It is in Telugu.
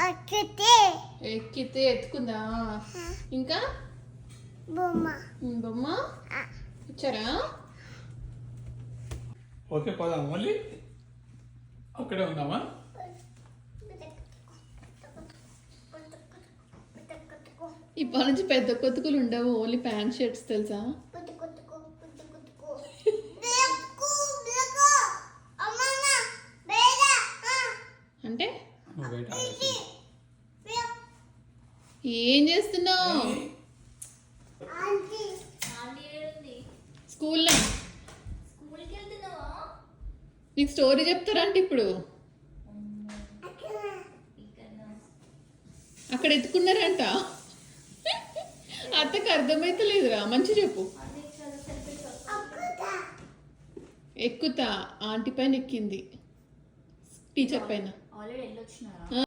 ఎక్కితే ఎత్తుకుందా. ఇంకా బొమ్మ ఇచ్చారా? ఓకే పోదాం. మళ్ళీ అక్కడే ఉన్నామా? ఇప్పటి నుంచి పెద్ద కొతుకులు ఉండవు, ఓన్లీ ప్యాంట్ షర్ట్స్ తెలుసా? అంటే ఏం చేస్తున్నావు? స్కూల్లో నీకు స్టోరీ చెప్తారంటే ఇప్పుడు అక్కడ ఎత్తుకున్నారంట. అత్తకు అర్థమైతలేదురా, మంచి చెప్పు. ఎక్కుతా ఆంటీ పైన ఎక్కింది, టీచర్ పైన.